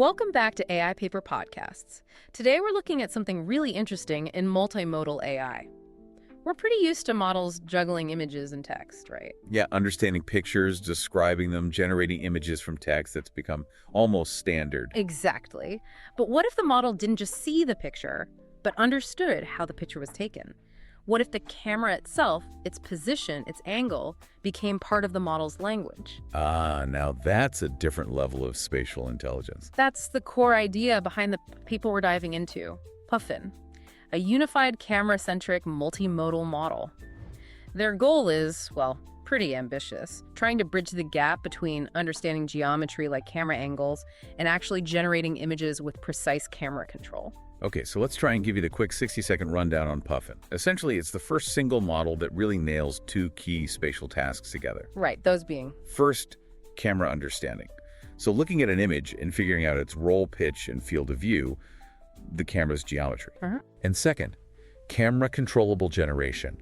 Welcome back to AI Paper Podcasts. Today we're looking at something really interesting in multimodal AI. We're pretty used to models juggling images and text, right? Yeah, understanding pictures, describing them, generating images from text, that's become almost standard. Exactly. But what if the model didn't just see the picture, but understood how the picture was taken? What if the camera itself, its position, its angle, became part of the model's language? Now that's a different level of spatial intelligence. That's the core idea behind the paper we're diving into, Puffin, a unified camera-centric multimodal model. Their goal is, well, pretty ambitious, trying to bridge the gap between understanding geometry like camera angles and actually generating images with precise camera control. Okay, so let's try and give you the quick 60-second rundown on Puffin. Essentially, it's the first single model that really nails two key spatial tasks together. Right, those being? First, camera understanding. So looking at an image and figuring out its roll, pitch, and field of view, the camera's geometry. And second, camera controllable generation,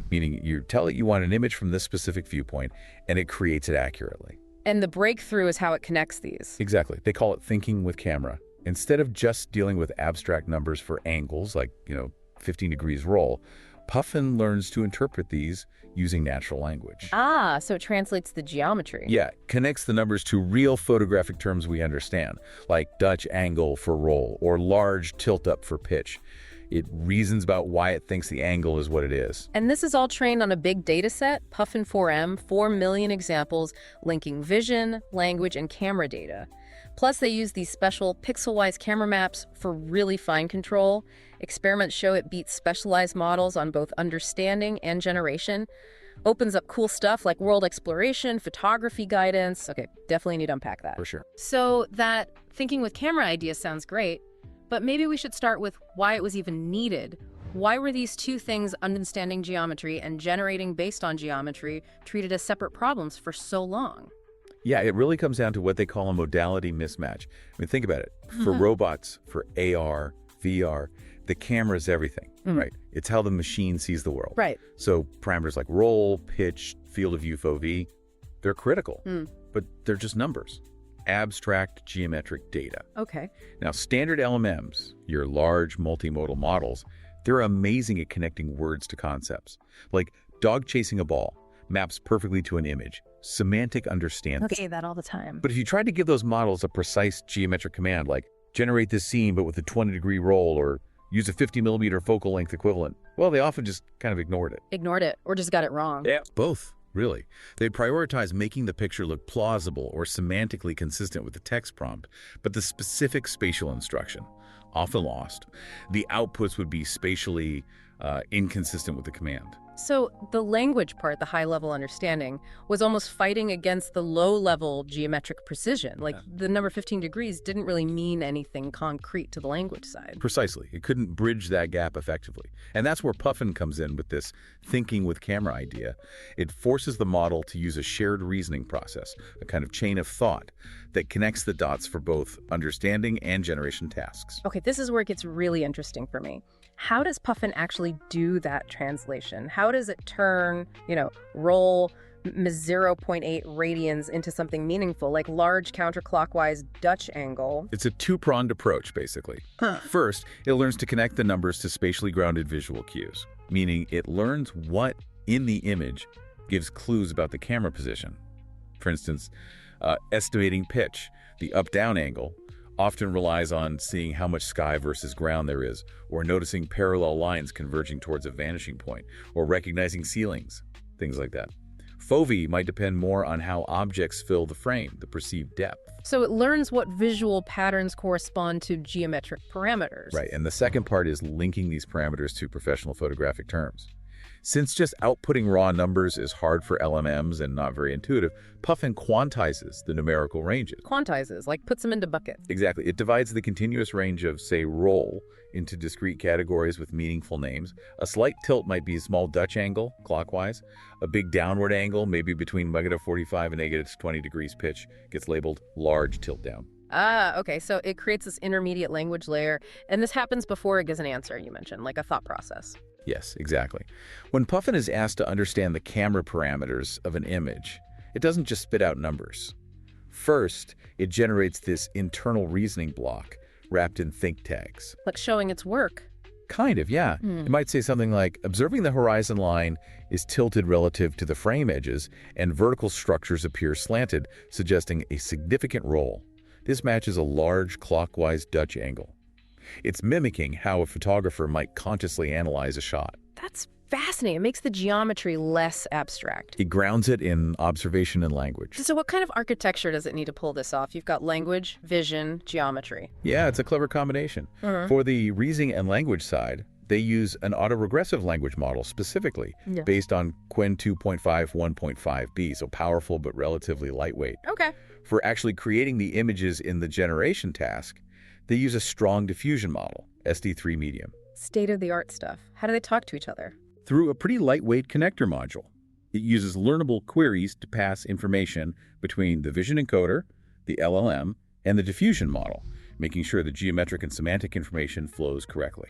meaning you tell it you want an image from this specific viewpoint, and it creates it accurately. And the breakthrough is how it connects these. Exactly. They call it thinking with camera. Instead of just dealing with abstract numbers for angles, like, 15 degrees roll, Puffin learns to interpret these using natural language. So it translates the geometry. Yeah, connects the numbers to real photographic terms we understand, like Dutch angle for roll or large tilt up for pitch. It reasons about why it thinks the angle is what it is. And this is all trained on a big data set, Puffin4M, 4 million examples linking vision, language, and camera data. Plus, they use these special pixel-wise camera maps for really fine control. Experiments show it beats specialized models on both understanding and generation. Opens up cool stuff like world exploration, photography guidance. Okay, definitely need to unpack that. For sure. So that thinking with camera idea sounds great, but maybe we should start with why it was even needed. Why were these two things, understanding geometry and generating based on geometry, treated as separate problems for so long? Yeah, it really comes down to what they call a modality mismatch. I mean, think about it. For robots, for AR, VR, the camera is everything, right? It's how the machine sees the world. Right. So parameters like roll, pitch, field of view, Fovee, they're critical, but they're just numbers. Abstract geometric data. Okay. Now, standard LMMs, your large multimodal models, they're amazing at connecting words to concepts. Like dog chasing a ball maps perfectly to an image. Semantic understanding. Okay, that all the time. But if you tried to give those models a precise geometric command, like generate this scene but with a 20-degree roll or use a 50-millimeter focal length equivalent, well, they often just kind of ignored it. Ignored it, or just got it wrong. Yeah. Both, really. They'd prioritize making the picture look plausible or semantically consistent with the text prompt, but the specific spatial instruction, often lost. The outputs would be spatially inconsistent with the command. So the language part, the high-level understanding, was almost fighting against the low-level geometric precision. Like the number 15 degrees didn't really mean anything concrete to the language side. Precisely. It couldn't bridge that gap effectively. And that's where Puffin comes in with this thinking with camera idea. It forces the model to use a shared reasoning process, a kind of chain of thought that connects the dots for both understanding and generation tasks. Okay, this is where it gets really interesting for me. How does Puffin actually do that translation? How does it turn, roll 0.8 radians into something meaningful, like large counterclockwise Dutch angle? It's a two-pronged approach, basically. First, it learns to connect the numbers to spatially grounded visual cues, meaning it learns what in the image gives clues about the camera position. For instance, estimating pitch, the up-down angle, often relies on seeing how much sky versus ground there is, or noticing parallel lines converging towards a vanishing point, or recognizing ceilings, things like that. Fovee might depend more on how objects fill the frame, the perceived depth. So it learns what visual patterns correspond to geometric parameters. Right, and the second part is linking these parameters to professional photographic terms. Since just outputting raw numbers is hard for LMMs and not very intuitive, Puffin quantizes the numerical ranges. Quantizes, like puts them into buckets. Exactly. It divides the continuous range of, say, roll into discrete categories with meaningful names. A slight tilt might be a small Dutch angle, clockwise. A big downward angle, maybe between -45 and -20 degrees pitch, gets labeled large tilt down. Okay, so it creates this intermediate language layer, and this happens before it gives an answer, you mentioned, like a thought process. Yes, exactly. When Puffin is asked to understand the camera parameters of an image, it doesn't just spit out numbers. First, it generates this internal reasoning block wrapped in think tags. Like showing its work. Kind of, yeah. It might say something like, observing the horizon line is tilted relative to the frame edges, and vertical structures appear slanted, suggesting a significant roll. This matches a large clockwise Dutch angle. It's mimicking how a photographer might consciously analyze a shot. That's fascinating. It makes the geometry less abstract. It grounds it in observation and language. So what kind of architecture does it need to pull this off? You've got language, vision, geometry. Yeah, it's a clever combination. For the reasoning and language side, they use an autoregressive language model specifically based on Qwen 2.5 1.5b, so powerful but relatively lightweight. Okay. For actually creating the images in the generation task, they use a strong diffusion model, SD3 medium. State-of-the-art stuff. How do they talk to each other? Through a pretty lightweight connector module. It uses learnable queries to pass information between the vision encoder, the LLM, and the diffusion model, making sure the geometric and semantic information flows correctly.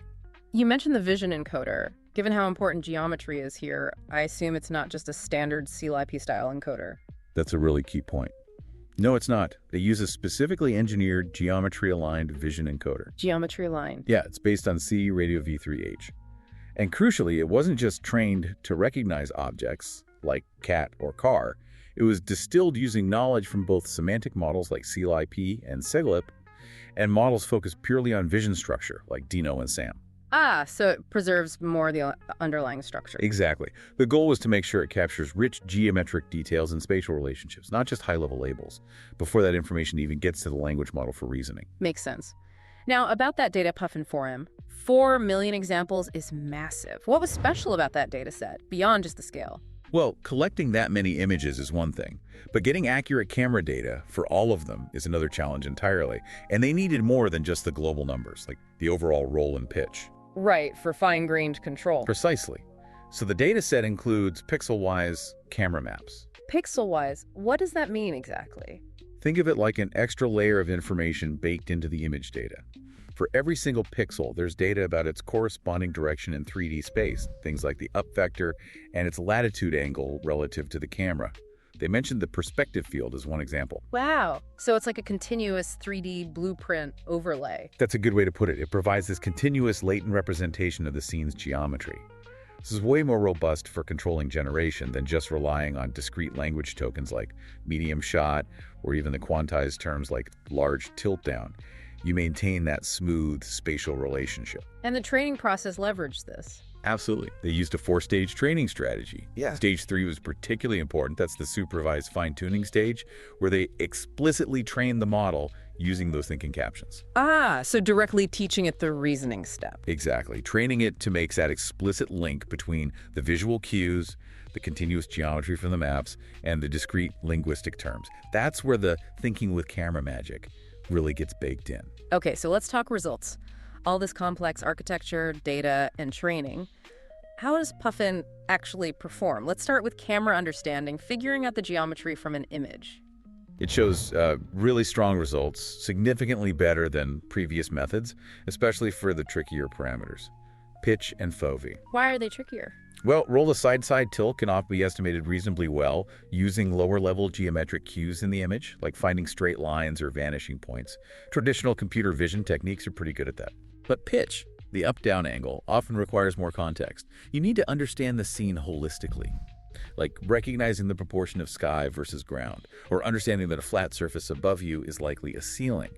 You mentioned the vision encoder. Given how important geometry is here, I assume it's not just a standard CLIP-style encoder. That's a really key point. No, it's not. They use a specifically engineered geometry-aligned vision encoder. Geometry-aligned. Yeah, it's based on C Radio V3H. And crucially, it wasn't just trained to recognize objects, like cat or car. It was distilled using knowledge from both semantic models like CLIP and SIGLIP, and models focused purely on vision structure, like Dino and SAM. Ah, so it preserves more of the underlying structure. Exactly. The goal was to make sure it captures rich geometric details and spatial relationships, not just high-level labels, before that information even gets to the language model for reasoning. Makes sense. Now, about that data Puffin4M, 4 million examples is massive. What was special about that data set, beyond just the scale? Well, collecting that many images is one thing, but getting accurate camera data for all of them is another challenge entirely. And they needed more than just the global numbers, like the overall roll and pitch. Right, for fine-grained control. Precisely. So the data set includes pixel-wise camera maps. Pixel-wise, what does that mean exactly? Think of it like an extra layer of information baked into the image data. For every single pixel, there's data about its corresponding direction in 3D space, things like the up vector and its latitude angle relative to the camera. They mentioned the perspective field as one example. Wow. So it's like a continuous 3D blueprint overlay. That's a good way to put it. It provides this continuous latent representation of the scene's geometry. This is way more robust for controlling generation than just relying on discrete language tokens like medium shot or even the quantized terms like large tilt down. You maintain that smooth spatial relationship. And the training process leveraged this. Absolutely. They used a 4-stage training strategy. Stage 3 was particularly important. That's the supervised fine-tuning stage, where they explicitly trained the model using those thinking captions. Ah, so directly teaching it the reasoning step. Exactly. Training it to make that explicit link between the visual cues, the continuous geometry from the maps, and the discrete linguistic terms. That's where the thinking with camera magic really gets baked in. Okay, so let's talk results. All this complex architecture, data, and training. How does Puffin actually perform? Let's start with camera understanding, figuring out the geometry from an image. It shows really strong results, significantly better than previous methods, especially for the trickier parameters, pitch and Fovee. Why are they trickier? Well, roll of side-side tilt can often be estimated reasonably well using lower-level geometric cues in the image, like finding straight lines or vanishing points. Traditional computer vision techniques are pretty good at that. But pitch, the up-down angle, often requires more context. You need to understand the scene holistically, like recognizing the proportion of sky versus ground, or understanding that a flat surface above you is likely a ceiling.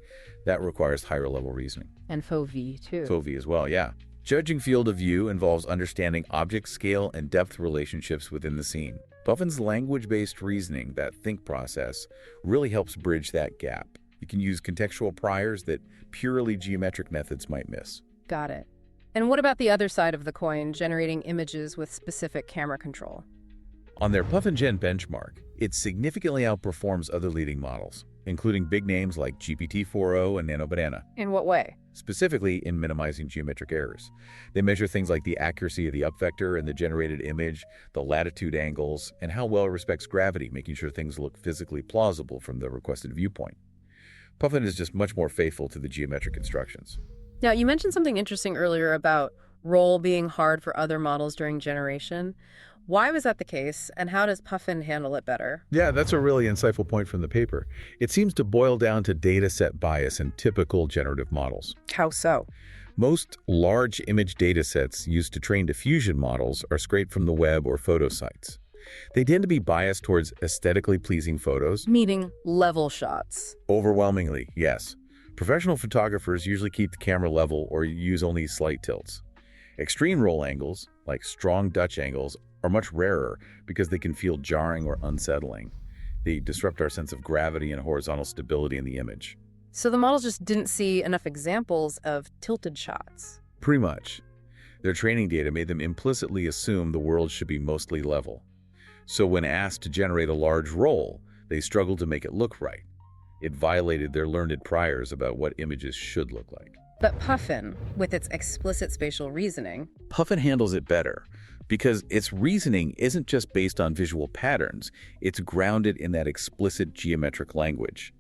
That requires higher-level reasoning. And Fovee, too. Fovee as well, yeah. Judging field of view involves understanding object scale and depth relationships within the scene. Puffin's language-based reasoning, that think process, really helps bridge that gap. You can use contextual priors that purely geometric methods might miss. Got it. And what about the other side of the coin, generating images with specific camera control? On their PuffinGen benchmark, it significantly outperforms other leading models, including big names like GPT-4o and NanoBanana. In what way? Specifically in minimizing geometric errors. They measure things like the accuracy of the up vector and the generated image, the latitude angles, and how well it respects gravity, making sure things look physically plausible from the requested viewpoint. Puffin is just much more faithful to the geometric instructions. Now, you mentioned something interesting earlier about roll being hard for other models during generation. Why was that the case, and how does Puffin handle it better? Yeah, that's a really insightful point from the paper. It seems to boil down to dataset bias in typical generative models. How so? Most large image datasets used to train diffusion models are scraped from the web or photo sites. They tend to be biased towards aesthetically pleasing photos. Meaning level shots. Overwhelmingly, yes. Professional photographers usually keep the camera level or use only slight tilts. Extreme roll angles, like strong Dutch angles, are much rarer because they can feel jarring or unsettling. They disrupt our sense of gravity and horizontal stability in the image. So the models just didn't see enough examples of tilted shots. Pretty much. Their training data made them implicitly assume the world should be mostly level. So when asked to generate a large roll, they struggled to make it look right. It violated their learned priors about what images should look like. But Puffin, with its explicit spatial reasoning, Puffin handles it better because its reasoning isn't just based on visual patterns, it's grounded in that explicit geometric language.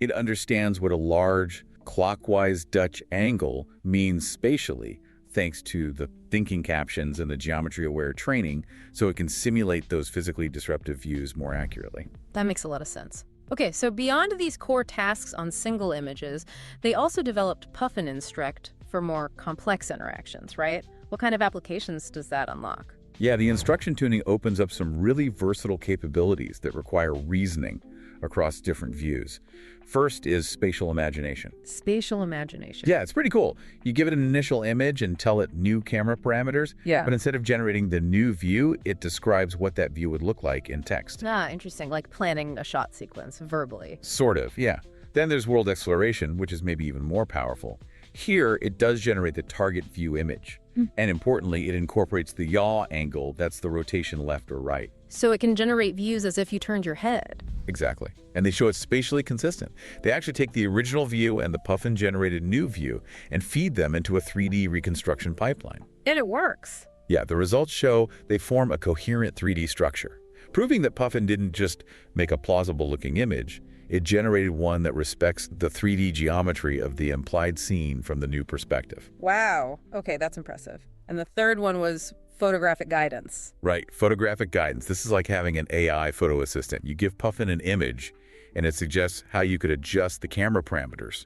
It understands what a large, clockwise Dutch angle means spatially, thanks to the thinking captions and the geometry-aware training, so it can simulate those physically disruptive views more accurately. that makes a lot of sense. Okay, so beyond these core tasks on single images, they also developed Puffin Instruct for more complex interactions, right? What kind of applications does that unlock? Yeah, the instruction tuning opens up some really versatile capabilities that require reasoning across different views. First is spatial imagination. Spatial imagination. Yeah, it's pretty cool. You give it an initial image and tell it new camera parameters, Yeah. but instead of generating the new view, it describes what that view would look like in text. Ah, interesting. Like planning a shot sequence verbally. Sort of, yeah. Then there's world exploration, which is maybe even more powerful. Here, it does generate the target view image. And importantly, it incorporates the yaw angle, that's the rotation left or right. So it can generate views as if you turned your head. Exactly. And they show it's spatially consistent. They actually take the original view and the Puffin-generated new view and feed them into a 3D reconstruction pipeline. And it works. Yeah, the results show they form a coherent 3D structure, proving that Puffin didn't just make a plausible-looking image. It generated one that respects the 3D geometry of the implied scene from the new perspective. Wow. Okay, that's impressive. And the third one was Photographic Guidance. Right, Photographic Guidance. This is like having an AI photo assistant. You give Puffin an image, and it suggests how you could adjust the camera parameters,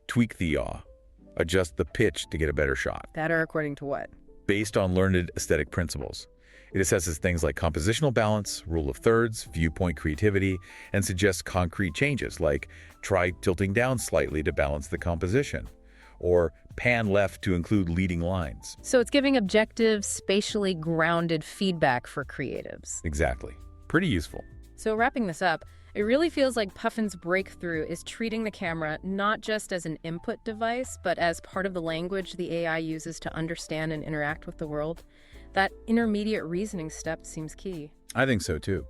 tweak the yaw, adjust the pitch to get a better shot. That are according to what? Based on learned aesthetic principles. It assesses things like compositional balance, rule of thirds, viewpoint creativity, and suggests concrete changes like try tilting down slightly to balance the composition, or pan left to include leading lines. So it's giving objective, spatially grounded feedback for creatives. Exactly. Pretty useful. So wrapping this up, it really feels like Puffin's breakthrough is treating the camera not just as an input device, but as part of the language the AI uses to understand and interact with the world. That intermediate reasoning step seems key. I think so too.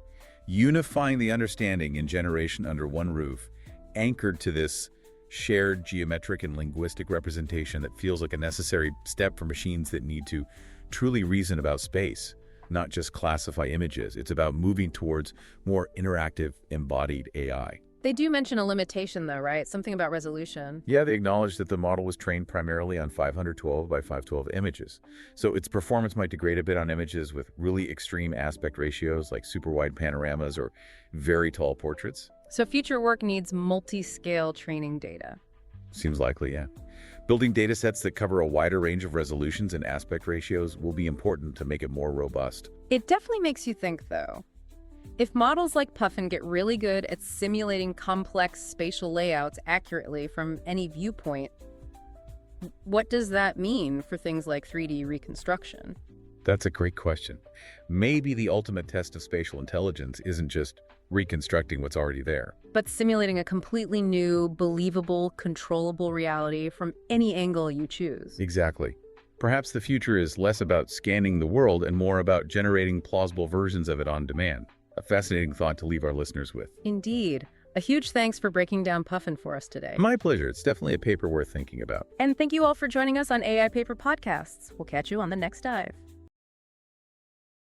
Unifying the understanding and generation under one roof, anchored to this shared geometric and linguistic representation that feels like a necessary step for machines that need to truly reason about space, not just classify images. It's about moving towards more interactive, embodied AI. They do mention a limitation though, right? Something about resolution. Yeah, they acknowledge that the model was trained primarily on 512 by 512 images. So its performance might degrade a bit on images with really extreme aspect ratios like super wide panoramas or very tall portraits. So future work needs multi-scale training data. Seems likely, yeah. Building data sets that cover a wider range of resolutions and aspect ratios will be important to make it more robust. It definitely makes you think though. If models like Puffin get really good at simulating complex spatial layouts accurately from any viewpoint, what does that mean for things like 3D reconstruction? That's a great question. Maybe the ultimate test of spatial intelligence isn't just reconstructing what's already there, but simulating a completely new, believable, controllable reality from any angle you choose. Exactly. Perhaps the future is less about scanning the world and more about generating plausible versions of it on demand. A fascinating thought to leave our listeners with. Indeed. A huge thanks for breaking down Puffin for us today. My pleasure. It's definitely a paper worth thinking about. And thank you all for joining us on AI Paper Podcasts. We'll catch you on the next dive.